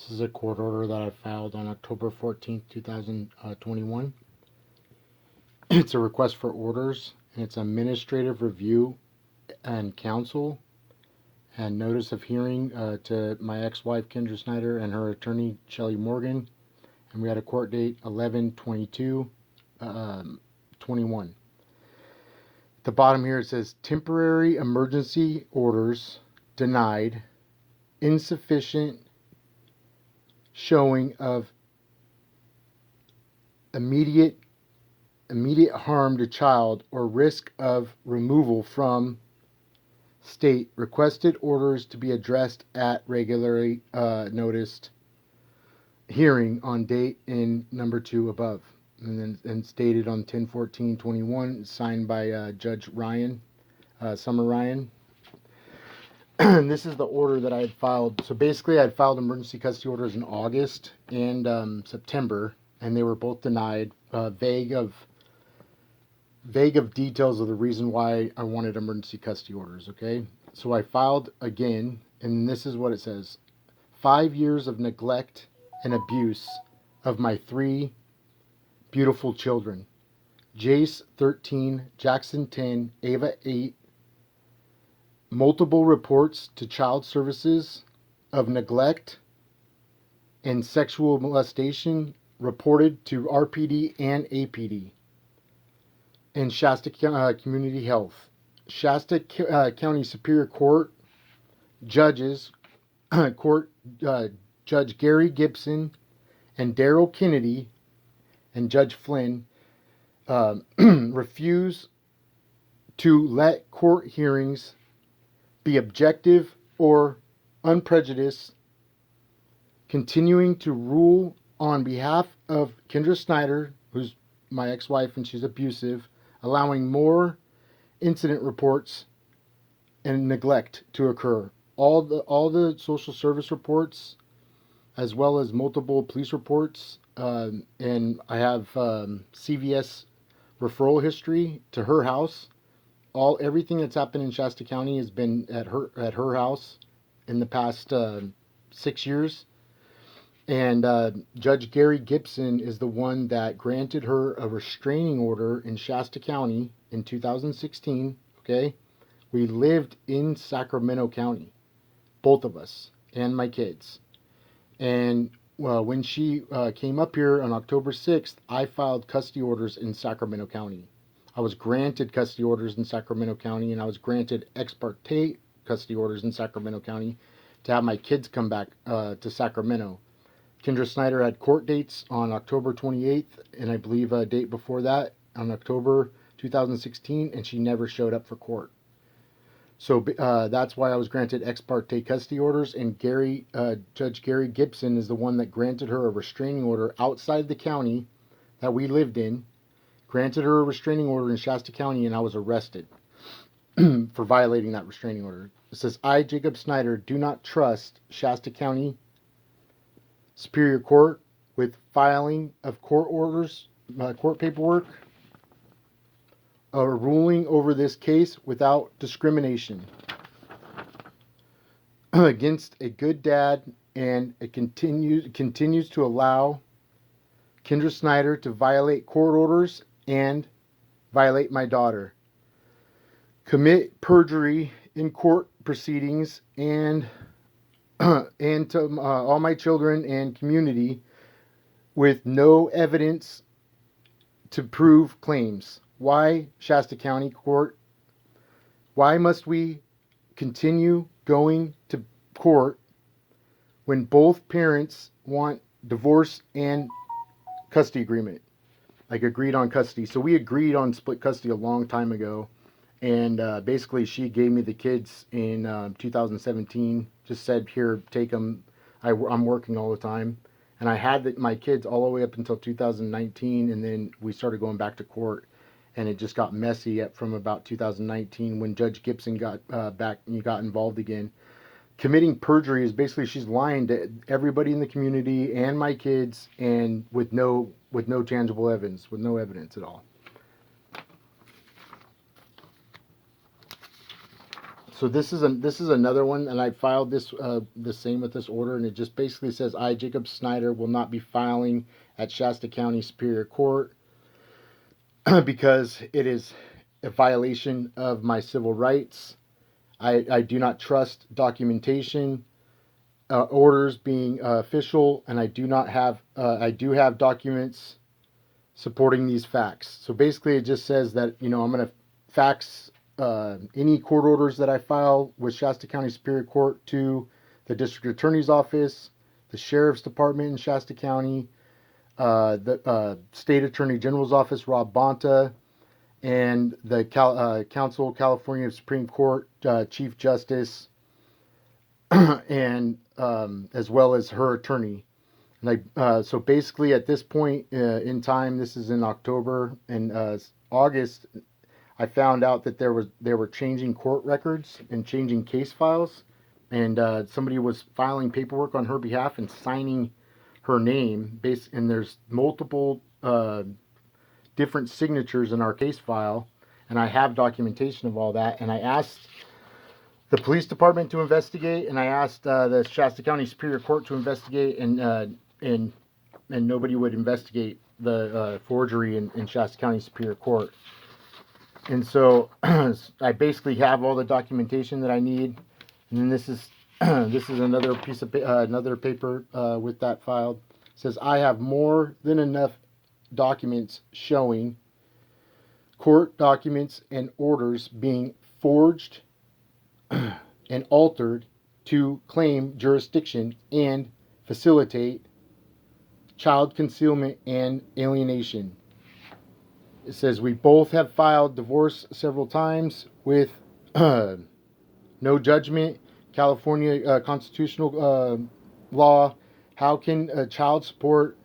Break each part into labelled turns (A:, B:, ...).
A: This is a court order that I filed on October 14th, 2021. It's a request for orders, and it's administrative review and counsel and notice of hearing to my ex-wife Kendra Snyder and her attorney Shelley Morgan, and we had a court date 11/22/21. At the bottom here it says temporary emergency orders denied, insufficient showing of immediate harm to child or risk of removal from state. Requested orders to be addressed at regularly noticed hearing on date in number 2 above, and stated on 10/14/21, signed by Judge Ryan, Summer Ryan. And this is the order that I had filed. So basically I had filed emergency custody orders in August and September, and they were both denied, vague of details of the reason why I wanted emergency custody orders. Okay, so I filed again, and this is what it says: 5 years of neglect and abuse of my 3 beautiful children, Jace 13, Jackson 10, Ava 8. Multiple reports to child services of neglect and sexual molestation reported to RPD and APD. And Shasta Community Health. Shasta County Superior Court judges, Judge Gary Gibson and Daryl Kennedy and Judge Flynn refuse to let court hearings be objective or unprejudiced, continuing to rule on behalf of Kendra Snyder, who's my ex-wife and she's abusive, allowing more incident reports and neglect to occur. All the social service reports, as well as multiple police reports, and I have CVS referral history to her house. Everything that's happened in Shasta County has been at her house in the past 6 years. And Judge Gary Gibson is the one that granted her a restraining order in Shasta County in 2016. Okay, we lived in Sacramento County, both of us and my kids. And when she came up here on October 6th, I filed custody orders in Sacramento County. I was granted custody orders in Sacramento County, and I was granted ex parte custody orders in Sacramento County to have my kids come back to Sacramento. Kendra Snyder had court dates on October 28th, and I believe a date before that on October 2016, and she never showed up for court. So that's why I was granted ex parte custody orders, and Judge Gary Gibson is the one that granted her a restraining order outside the county that we lived in. Granted her a restraining order in Shasta County, and I was arrested for violating that restraining order. It says, I, Jacob Snyder, do not trust Shasta County Superior Court with filing of court orders, court paperwork, a ruling over this case without discrimination against a good dad, and it continues to allow Kendra Snyder to violate court orders and violate my daughter, commit perjury in court proceedings, and to all my children and community with no evidence to prove claims. Why, Shasta County Court? Why must we continue going to court when both parents want divorce and custody agreement? Like, agreed on custody. So we agreed on split custody a long time ago, and basically she gave me the kids in 2017. Just said, here, take them. I'm working all the time, and I had my kids all the way up until 2019, and then we started going back to court, and it just got messy from about 2019 when Judge Gibson got back and got involved again. Committing perjury is basically she's lying to everybody in the community and my kids, and with no tangible evidence, with no evidence at all. So this is another one, and I filed this the same with this order, and it just basically says I, Jacob Snyder, will not be filing at Shasta County Superior Court because it is a violation of my civil rights. I do not trust documentation, orders being official, and I do not have I do have documents supporting these facts. So basically, it just says that I'm going to fax any court orders that I file with Shasta County Superior Court to the District Attorney's Office, the Sheriff's Department in Shasta County, the State Attorney General's Office, Rob Bonta, and the Council of California Supreme Court Chief Justice, and as well as her attorney. So basically, at this point in time, this is in October and August, I found out that they were changing court records and changing case files, and somebody was filing paperwork on her behalf and signing her name. And there's multiple different signatures in our case file, and I have documentation of all that. And I asked the police department to investigate, and I asked the Shasta County Superior Court to investigate, and nobody would investigate the forgery in Shasta County Superior Court. And so I basically have all the documentation that I need. And then this is another piece of another paper with that filed. It says I have more than enough documents showing court documents and orders being forged and altered to claim jurisdiction and facilitate child concealment and alienation. It says we both have filed divorce several times with no judgment. California constitutional law. How can child support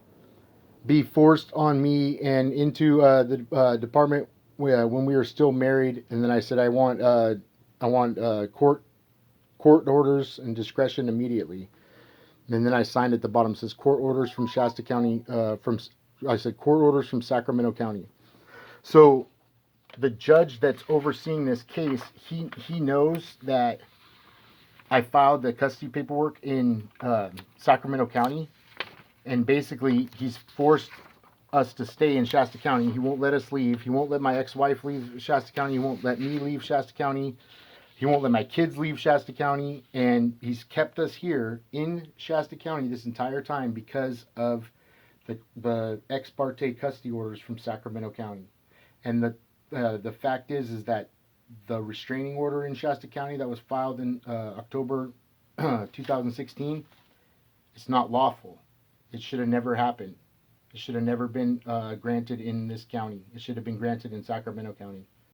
A: be forced on me and into the department when we were still married? And then I said I want court orders and discretion immediately. And then I signed at the bottom. It says court orders from Shasta County. I said court orders from Sacramento County. So the judge that's overseeing this case, he knows that I filed the custody paperwork in Sacramento County, and basically he's forced us to stay in Shasta County. He won't let us leave. He won't let my ex-wife leave Shasta County. He won't let me leave Shasta County. He won't let my kids leave Shasta County, and he's kept us here in Shasta County this entire time because of the ex parte custody orders from Sacramento County. And the fact is that the restraining order in Shasta County that was filed in October 2016, it's not lawful. It should have never happened. It should have never been granted in this county. It should have been granted in Sacramento County.